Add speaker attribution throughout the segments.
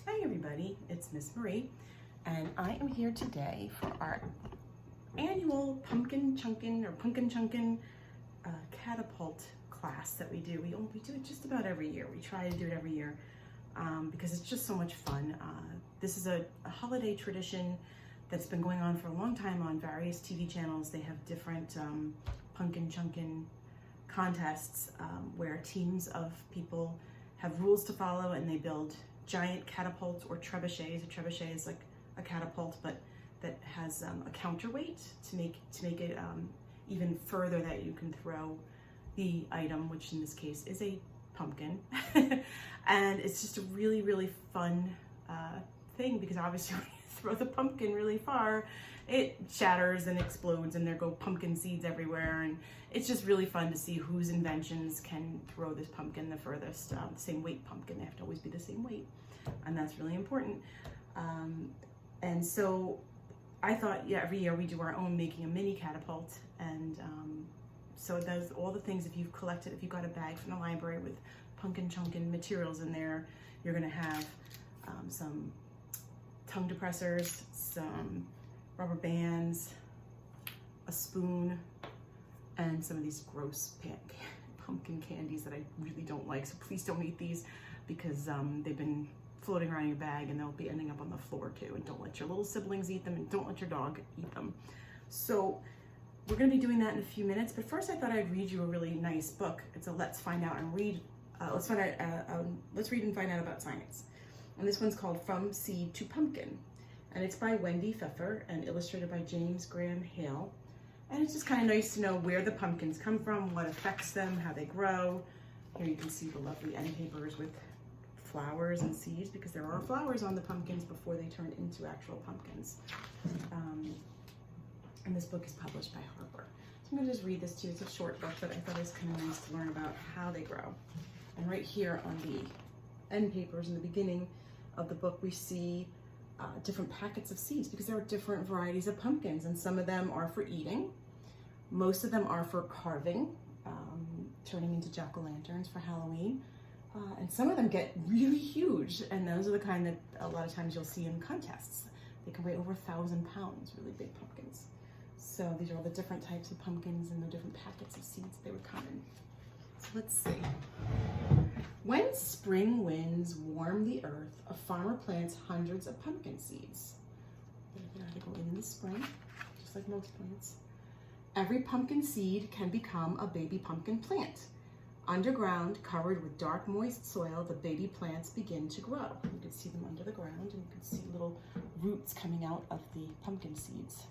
Speaker 1: Hi everybody, it's Miss Marie, and I am here today for our annual Punkin Chunkin catapult class that we do. We do it just about every year. We try to do it every year because it's just so much fun. This is a holiday tradition that's been going on for a long time on various TV channels. They have different Punkin Chunkin contests where teams of people have rules to follow and they build giant catapults or trebuchets. A trebuchet is like a catapult, but that has a counterweight to make it even further that you can throw the item, which in this case is a pumpkin. And it's just a really, really fun thing because obviously when you throw the pumpkin really far, it shatters and explodes and there go pumpkin seeds everywhere, and it's just really fun to see whose inventions can throw this pumpkin the furthest. The same weight pumpkin, they have to always be the same weight, and that's really important. And so I thought, yeah, every year we do our own making a mini catapult, and so it does all the things. If you've got a bag from the library with Punkin Chunkin materials in there, you're gonna have some tongue depressors, some rubber bands, a spoon, and some of these gross pumpkin candies that I really don't like. So please don't eat these because they've been floating around in your bag and they'll be ending up on the floor too. And don't let your little siblings eat them, and don't let your dog eat them. So we're gonna be doing that in a few minutes, but first I thought I'd read you a really nice book. It's a Let's Find Out and Read. Let's read and find out about science. And this one's called From Seed to Pumpkin. And it's by Wendy Pfeffer and illustrated by James Graham Hale. And it's just kind of nice to know where the pumpkins come from, what affects them, how they grow. Here you can see the lovely end papers with flowers and seeds, because there are flowers on the pumpkins before they turn into actual pumpkins. And this book is published by Harper. So I'm gonna just read this to you. It's a short book, but I thought it was kind of nice to learn about how they grow. And right here on the end papers in the beginning of the book, we see different packets of seeds, because there are different varieties of pumpkins, and some of them are for eating. Most of them are for carving, turning into jack-o'-lanterns for Halloween. And some of them get really huge, and those are the kind that a lot of times you'll see in contests. They can weigh over 1,000 pounds, really big pumpkins. So these are all the different types of pumpkins and the different packets of seeds they would come in. So let's see. When spring winds warm the earth, a farmer plants hundreds of pumpkin seeds. They're going to go in the spring, just like most plants. Every pumpkin seed can become a baby pumpkin plant. Underground, covered with dark, moist soil, the baby plants begin to grow. You can see them under the ground, and you can see little roots coming out of the pumpkin seeds.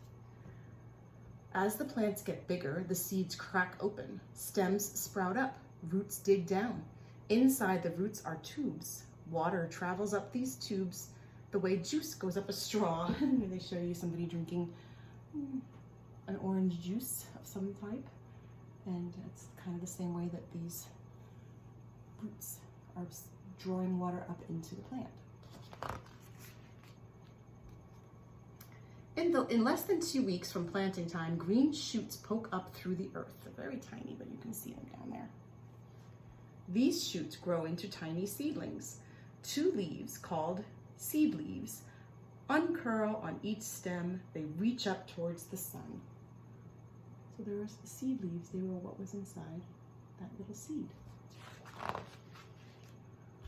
Speaker 1: As the plants get bigger, the seeds crack open. Stems sprout up. Roots dig down. Inside the roots are tubes. Water travels up these tubes the way juice goes up a straw. Here they show you somebody drinking an orange juice of some type. And it's kind of the same way that these roots are drawing water up into the plant. In less than 2 weeks from planting time, green shoots poke up through the earth. They're very tiny, but you can see them down there. These shoots grow into tiny seedlings. 2 leaves, called seed leaves, uncurl on each stem. They reach up towards the sun. So there are the seed leaves. They were what was inside that little seed.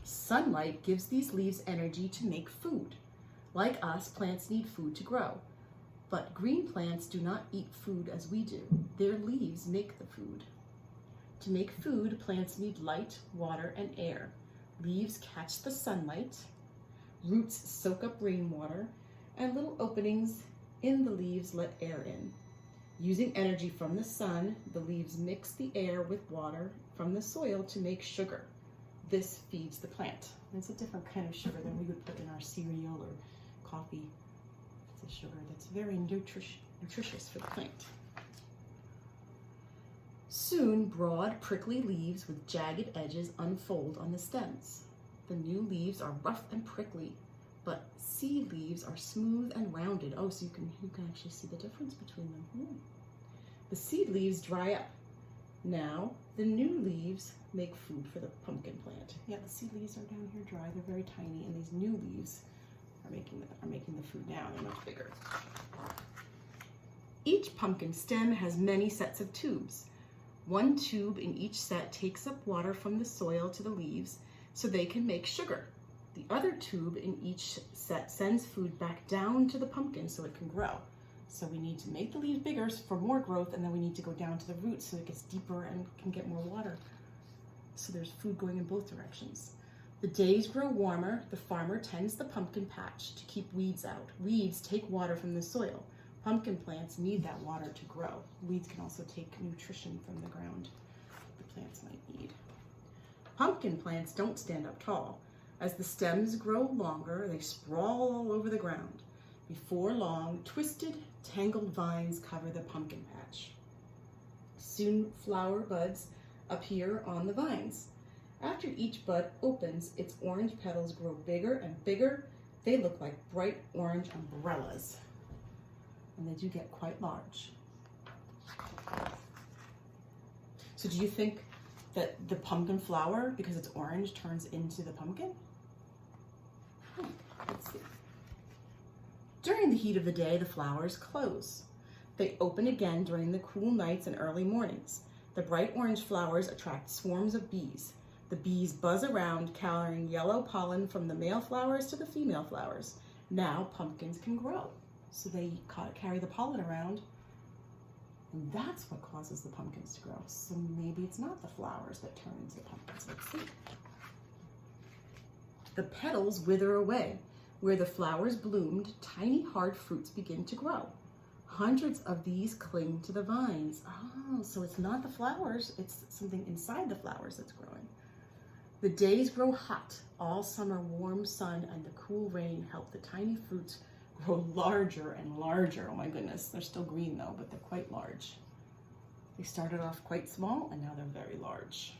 Speaker 1: Sunlight gives these leaves energy to make food. Like us, plants need food to grow. But green plants do not eat food as we do. Their leaves make the food. To make food, plants need light, water, and air. Leaves catch the sunlight. Roots soak up rainwater, and little openings in the leaves let air in. Using energy from the sun, the leaves mix the air with water from the soil to make sugar. This feeds the plant. And it's a different kind of sugar than we would put in our cereal or coffee. It's a sugar that's very nutritious for the plant. Soon, broad, prickly leaves with jagged edges unfold on the stems. The new leaves are rough and prickly, but seed leaves are smooth and rounded. Oh, so you can actually see the difference between them. The seed leaves dry up.
Speaker 2: Now the new leaves make food for the pumpkin plant.
Speaker 1: Yeah, the seed leaves are down here dry. They're very tiny, and these new leaves are making the food now. They're much bigger. Each pumpkin stem has many sets of tubes. One tube in each set takes up water from the soil to the leaves so they can make sugar. The other tube in each set sends food back down to the pumpkin so it can grow. So we need to make the leaves bigger for more growth, and then we need to go down to the roots so it gets deeper and can get more water. So there's food going in both directions. The days grow warmer. The farmer tends the pumpkin patch to keep weeds out. Weeds take water from the soil. Pumpkin plants need that water to grow. Weeds can also take nutrition from the ground the plants might need. Pumpkin plants don't stand up tall. As the stems grow longer, they sprawl all over the ground. Before long, twisted, tangled vines cover the pumpkin patch. Soon, flower buds appear on the vines. After each bud opens, its orange petals grow bigger and bigger. They look like bright orange umbrellas, and they do get quite large. So do you think that the pumpkin flower, because it's orange, turns into the pumpkin? Let's see. During the heat of the day, the flowers close. They open again during the cool nights and early mornings. The bright orange flowers attract swarms of bees. The bees buzz around, carrying yellow pollen from the male flowers to the female flowers. Now pumpkins can grow. So they carry the pollen around, and that's what causes the pumpkins to grow. So maybe it's not the flowers that turn into pumpkins. Let's see. The petals wither away. Where the flowers bloomed, tiny hard fruits begin to grow. Hundreds of these cling to the vines. Oh, so it's not the flowers, it's something inside the flowers that's growing. The days grow hot. All summer warm sun and the cool rain help the tiny fruits grow larger and larger. Oh my goodness, they're still green though, but they're quite large. They started off quite small and now they're very large.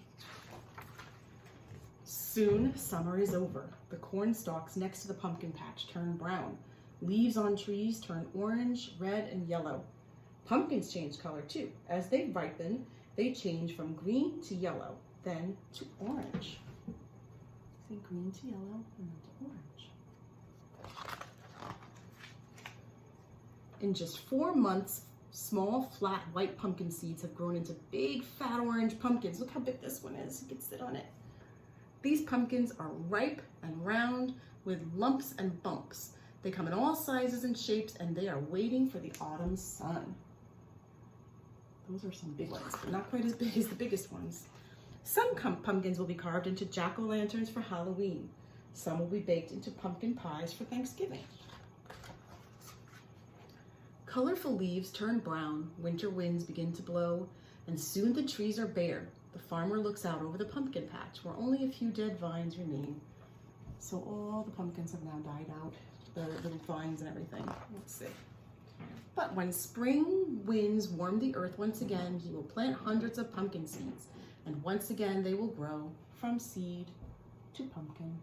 Speaker 1: Soon, summer is over. The corn stalks next to the pumpkin patch turn brown. Leaves on trees turn orange, red, and yellow. Pumpkins change color too. As they ripen, they change from green to yellow, then to orange. See, green to yellow, and then to orange. In just 4 months, small, flat, white pumpkin seeds have grown into big, fat, orange pumpkins. Look how big this one is. You can sit on it. These pumpkins are ripe and round with lumps and bumps. They come in all sizes and shapes, and they are waiting for the autumn sun. Those are some big ones, but not quite as big as the biggest ones. Some pumpkins will be carved into jack-o'-lanterns for Halloween. Some will be baked into pumpkin pies for Thanksgiving. Colorful leaves turn brown, winter winds begin to blow, and soon the trees are bare. The farmer looks out over the pumpkin patch where only a few dead vines remain. So all the pumpkins have now died out, the little vines and everything. Let's see. But when spring winds warm the earth once again, he will plant hundreds of pumpkin seeds, and once again they will grow from seed to pumpkin.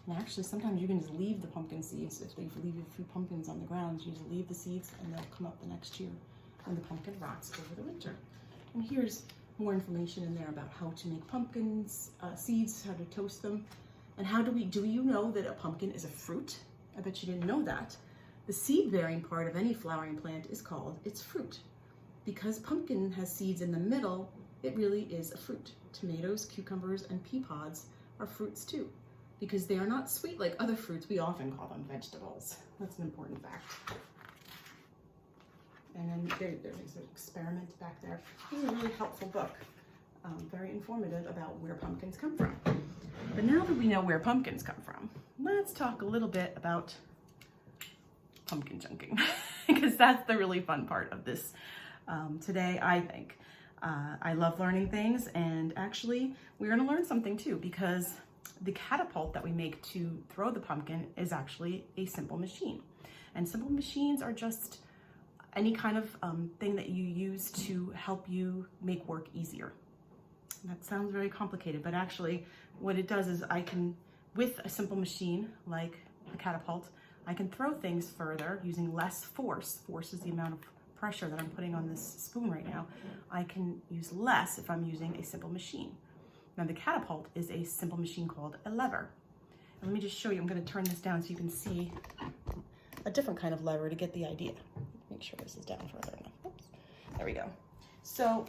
Speaker 1: And actually, sometimes you can just leave the pumpkin seeds. If they leave a few pumpkins on the ground, you just leave the seeds and they'll come up the next year when the pumpkin rots over the winter. And here's more information in there about how to make pumpkins, seeds, how to toast them. And do you know that a pumpkin is a fruit? I bet you didn't know that. The seed-bearing part of any flowering plant is called its fruit. Because pumpkin has seeds in the middle, it really is a fruit. Tomatoes, cucumbers, and pea pods are fruits too. Because they are not sweet like other fruits, we often call them vegetables. That's an important fact. And then there's an experiment back there. This is a really helpful book, very informative about where pumpkins come from. But now that we know where pumpkins come from, let's talk a little bit about pumpkin chunking, because that's the really fun part of this today, I think. I love learning things, and actually we're gonna learn something too, because the catapult that we make to throw the pumpkin is actually a simple machine. And simple machines are just any kind of thing that you use to help you make work easier. That sounds very complicated, but actually what it does is I can, with a simple machine like a catapult, I can throw things further using less force. Force is the amount of pressure that I'm putting on this spoon right now, I can use less if I'm using a simple machine. Now the Catapult is a simple machine called a lever. And let me just show you, I'm gonna turn this down so you can see a different kind of lever to get the idea. Make sure this is down further enough. Oops. There we go. So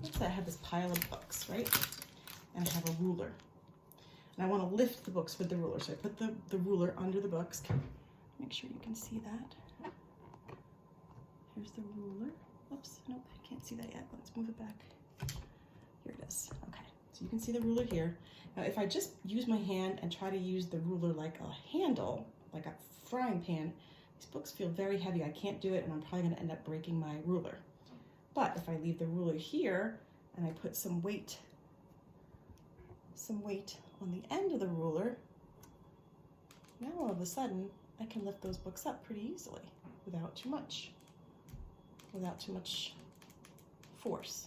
Speaker 1: let's say I have this pile of books, right? And I have a ruler. And I want to lift the books with the ruler. So I put the ruler under the books. Make sure you can see that. Here's the ruler. Oops, nope, I can't see that yet. Let's move it back. Here it is. Okay, so you can see the ruler here. Now if I just use my hand and try to use the ruler like a handle, like a frying pan, these books feel very heavy. I can't do it, and I'm probably gonna end up breaking my ruler. But if I leave the ruler here and I put some weight on the end of the ruler, now all of a sudden I can lift those books up pretty easily without too much force.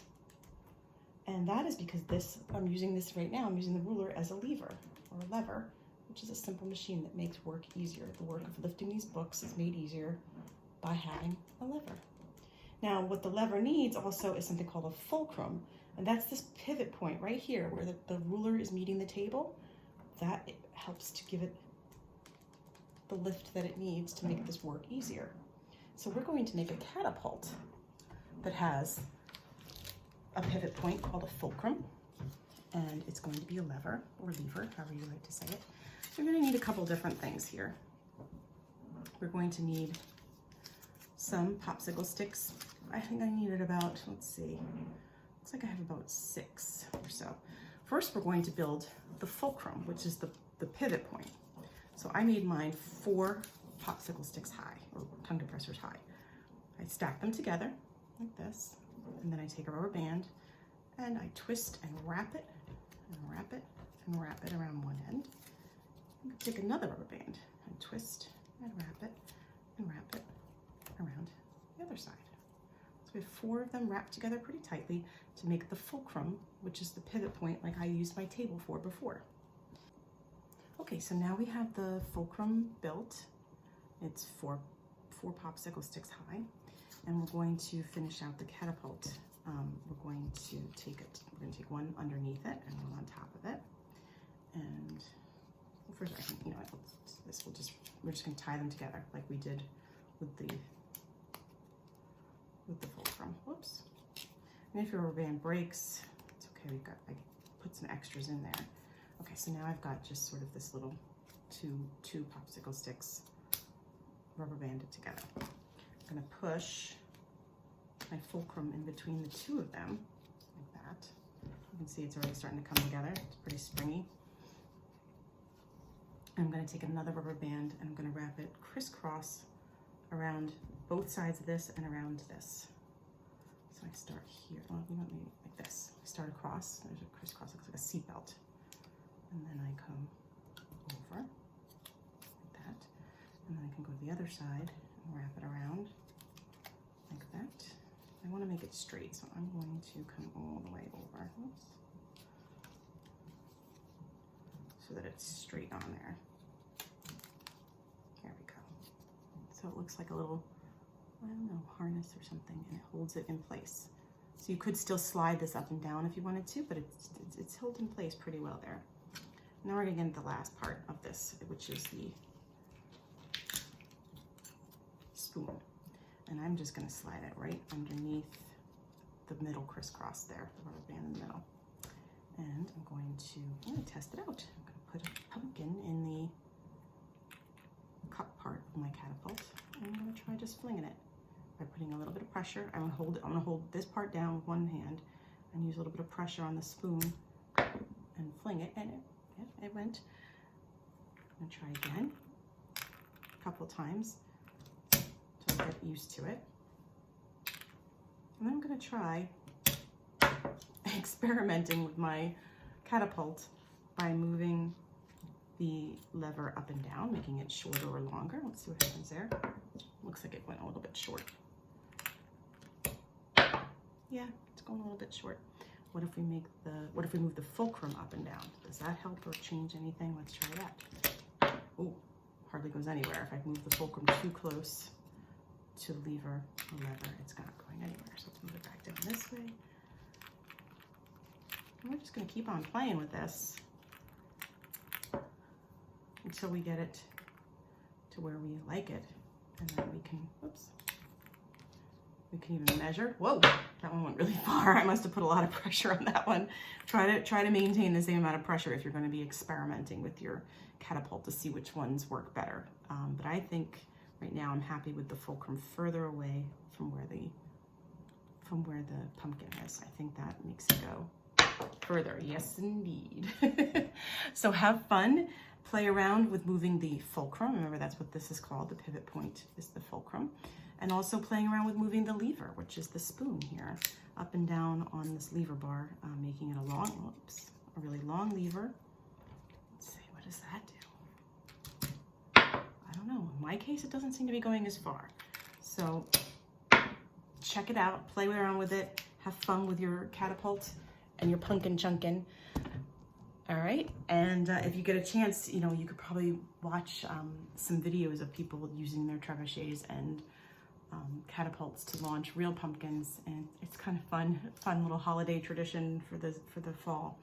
Speaker 1: And that is because I'm using this right now, I'm using the ruler as a lever, which is a simple machine that makes work easier. The work of lifting these books is made easier by having a lever. Now, what the lever needs also is something called a fulcrum, and that's this pivot point right here where the ruler is meeting the table. That helps to give it the lift that it needs to make this work easier. So we're going to make a catapult that has a pivot point called a fulcrum, and it's going to be a lever, or lever, however you like to say it. So we're going to need a couple different things here. We're going to need some popsicle sticks. I think I needed about, let's see, looks like I have about 6 or so. First, we're going to build the fulcrum, which is the pivot point. So I made mine 4 popsicle sticks high, or tongue depressors high. I stack them together like this, and then I take a rubber band and I twist and wrap it, and wrap it, and wrap it around one end. I'm gonna take another rubber band and twist and wrap it, and wrap it around the other side. So we have 4 of them wrapped together pretty tightly to make the fulcrum, which is the pivot point like I used my table for before. Okay, so now we have the fulcrum built. It's 4 popsicle sticks high, and we're going to finish out the catapult. We're going to take one underneath it and one on top of it. And well, first, I think, you know, we're just going to tie them together like we did with the fulcrum. Whoops. And if your rubber band breaks, it's okay. I put some extras in there. Okay, so now I've got just sort of this little two popsicle sticks rubber banded together. I'm gonna push my fulcrum in between the 2 of them, like that. You can see it's already starting to come together. It's pretty springy. And I'm gonna take another rubber band and I'm gonna wrap it crisscross around both sides of this and around this. So I start here, well, you want me like this. I start across, there's a crisscross, looks like a seat belt. And then I come over like that. And then I can go to the other side and wrap it around like that. I want to make it straight, so I'm going to come all the way over. Oops. So that it's straight on there. There we go. So it looks like a little, I don't know, harness or something, and it holds it in place. So you could still slide this up and down if you wanted to, but it's held in place pretty well there. Now we're gonna get into the last part of this, which is the spoon. And I'm just gonna slide it right underneath the middle crisscross there, the rubber band in the middle. And I'm gonna test it out. I'm gonna put a pumpkin in the cup part of my catapult. And I'm gonna try just flinging it by putting a little bit of pressure. I'm gonna hold this part down with one hand and use a little bit of pressure on the spoon and fling it, and it went. I'm gonna try again a couple of times so I get used to it. And then I'm gonna try experimenting with my catapult by moving the lever up and down, making it shorter or longer. Let's see what happens there. Looks like it went a little bit short. Yeah, it's going a little bit short. What if we move the fulcrum up and down? Does that help or change anything? Let's try that. Oh, hardly goes anywhere if I move the fulcrum too close to lever, it's not going anywhere. So let's move it back down this way. And we're just gonna keep on playing with this until we get it to where we like it. And then we can, whoops, we can even measure. Whoa, that one went really far. I must have put a lot of pressure on that one. Try to maintain the same amount of pressure if you're going to be experimenting with your catapult to see which ones work better. But I think right now I'm happy with the fulcrum further away from where the pumpkin is. I think that makes it go further. Yes, indeed. So have fun. Play around with moving the fulcrum. Remember, that's what this is called. The pivot point is the fulcrum. And also playing around with moving the lever, which is the spoon here, up and down on this lever bar, making it a really long lever. Let's see, what does that do? I don't know. In my case, it doesn't seem to be going as far. So check it out, play around with it, have fun with your catapult and your Punkin Chunkin. All right, and if you get a chance, you could probably watch some videos of people using their trebuchets and catapults to launch real pumpkins, and it's kind of fun little holiday tradition for the fall.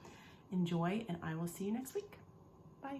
Speaker 1: Enjoy, and I will see you next week. Bye.